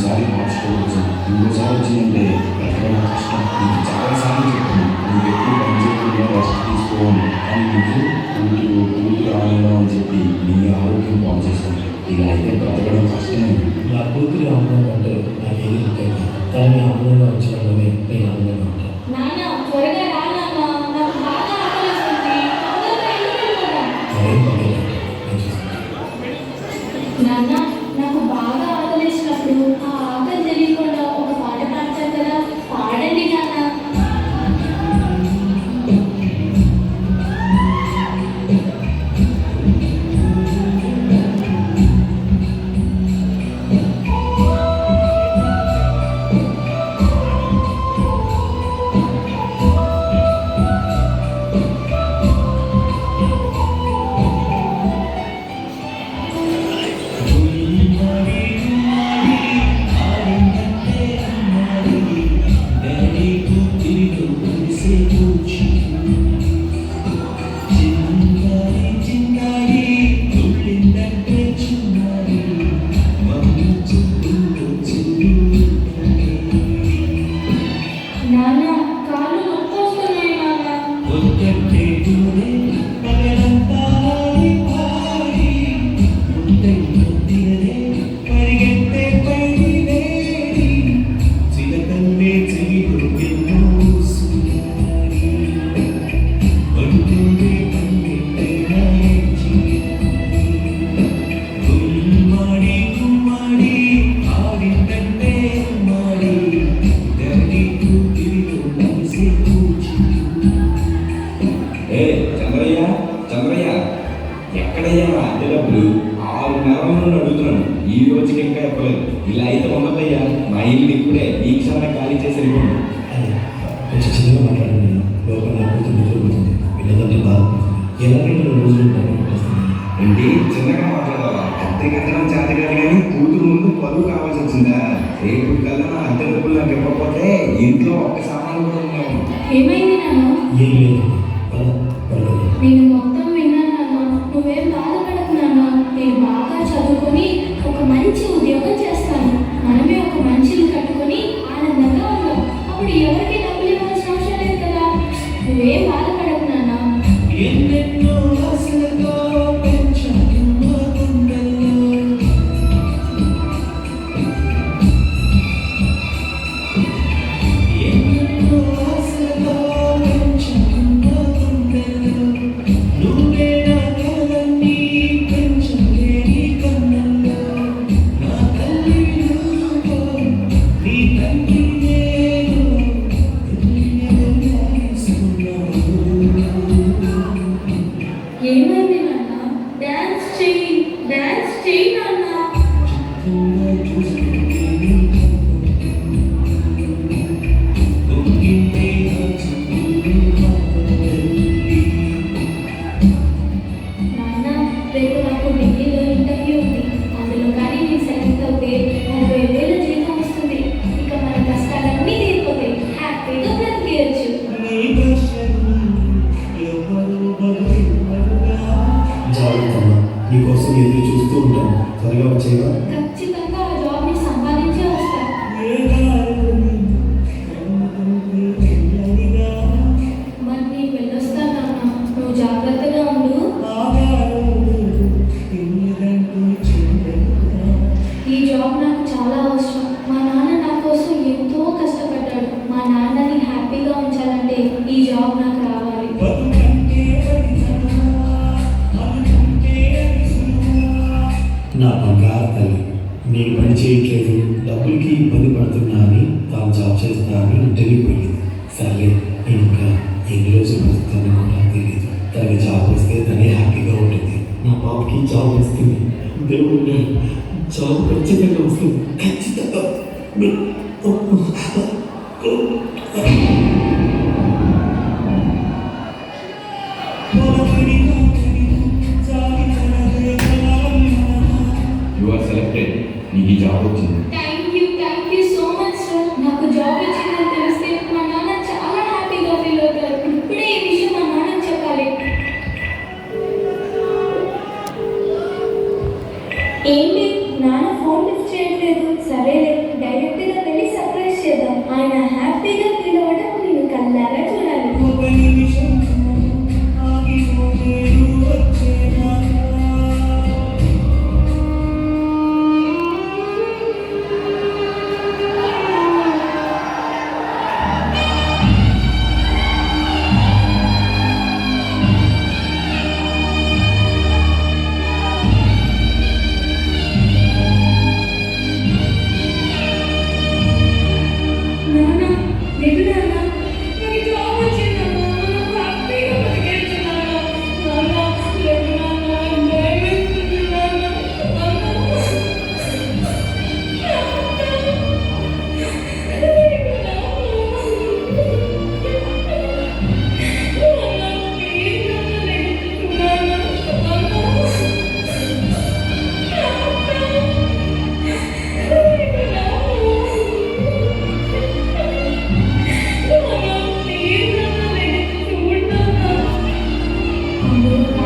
ఈసారి మార్చుకోవచ్చు, ఇంకోసారి వచ్చిందంటే బ్రతకడం కష్టం. నీకు చాలాసార్లు చెప్తాను నువ్వు ఎక్కువ పని చేయకుండా రెస్ట్ తీసుకోవాలి, కానీ నువ్వు కూతురు ఆనందం అని చెప్పి నీ ఆరోగ్యం బాగు చేసుకుంటావు. ఇలా అయితే బ్రతకడం కష్టమే. నా కూతురి ఆనందం అంటే నాకు ఏది ముఖ్యం, కానీ ఆనందంగా ఉంచడంలోనే నేను ఆనందంగా ఉంటాను. నాన్న నాకు బాగా ఆకలిసినప్పుడు ఆ ఆకలి తెలియకుండా ఒక పాట పాడతారు కదా, పాడండి నాన్న. చంద్రయ్య ఎక్కడయ్యా అద్దె డబ్బులు? 6 నెలల నుండి అడుగుతున్నాను, ఈ రోజుకి ఇంకా చెప్పలేదు. ఇలా అయితే ఉండదయ్యా, మా ఇల్లు ఇప్పుడే ఈ క్షణమే ఖాళీ చేసి వెళ్ళిపోండి. కొంచెం చిన్నగా మాట్లాడండి, లోపల నా కూతురు నిద్రపోతుంది, పిల్లలంటే బాధపడుతుంది. ఎలాగైనా 2 రోజులు ఏంటి చిన్నగా మాట్లాడాలా? అద్దె కట్టడం చేత కాదు కానీ కూతురు ముందు పరువు కావాల్సి వచ్చిందా? రేపు కల్లా నా అద్దె డబ్బులు నాకు ఇవ్వకపోతే ఇంట్లో ఒక్క సామాను కూడా ఉన్నాము. ఏమైంది నాన్న? ఏం లేదు, నేను మొత్తం విన్నాను నాన్న, నువ్వేం బాధపడకు నాన్న. నేను బాగా చదువుకొని ఒక మంచి ఉద్యోగం చేస్తాను, మనమే ఒక మంచిని కట్టుకొని ఆనందంగా ఉన్నాం. అప్పుడు ఎవరికి డబ్బులు ఇవ్వాల్సిన అవసరం లేదు కదా. నువ్వేం బాధపడకు నాన్న. ఏమైంది నాన్న? డాన్స్ చెయ్యి నాన్న. నాన్న రేపు నాకు ఢిల్లీలో ఇంటర్వ్యూ ఉంది, అందులో కానీ నేను సెలెక్ట్ అవుతే 30,000 జీతం వస్తుంది. ఇక మన కష్టాలన్నీ తీరిపోతాయి, హ్యాపీగా బ్రతికేయచ్చు. జాగ్రత్తమ్మా, నీకోసం ఎదురు చూస్తూ ఉంటాను, త్వరగా వచ్చేవా? ఖచ్చితంగా ఆ జాబ్ని సంపాదించే వస్తాను. మరి నేను వెళ్ళొస్తానన్నా, నువ్వు జాగ్రత్తగా ఉండు. ఈ జాబ్ నాకు చాలా అవసరం. మా నాన్న నా కోసం ఎంతో కష్టపడ్డాడు. మా నాన్నని హ్యాపీగా ఉంచాలంటే ఈ జాబ్ నాకు రావాలి. నా బంగారు తల్లి, నేను పని చేయట్లేదు, డబ్బులకి ఇబ్బంది పడుతున్నా అని తాను జాబ్ చేస్తా అని ఇంటర్వ్యూ పోయింది. సర్లే, నేను ఇంకా ఎన్ని రోజులు బతుకుతానో కూడా తెలియదు. తనకి జాబ్ వస్తే తనే హ్యాపీగా ఉంటుంది. నా పాపకి జాబ్ వస్తుంది, దేవుడు జాబ్ ఖచ్చితంగా వస్తుంది, ఖచ్చితంగా. యు ఆర్ సెలెక్టెడ్, నీకు ఈ జాబ్ వచ్చింది. Thank you so much sir. నాకు జాబ్ వచ్చిందని తెలిస్తే మా నాన్న చాలా హ్యాపీగా ఫీల్ అవుతారు. ఇప్పుడే ఈ విషయం మా నాన్నకి చెప్పాలి. ఏంటి నాన్న ఫోన్ లిఫ్ట్ చేయట్లేదు? సరేలే ఆయన హ్యాపీగా ఫీల్ అవ్వడం నేను కళ్ళారా చూడాలి. ఒక నిమిషం ఆగిపోయేడు వచ్చేనా. నాన్న, లేదు నాన్న, నాకు జాబ్ వచ్చింది నాన్న, నాకు హ్యాపీగా బతికేయచ్చు నాన్న. నాన్న, లేదు నాన్న, భయమేస్తుంది నాన్న. అందరూ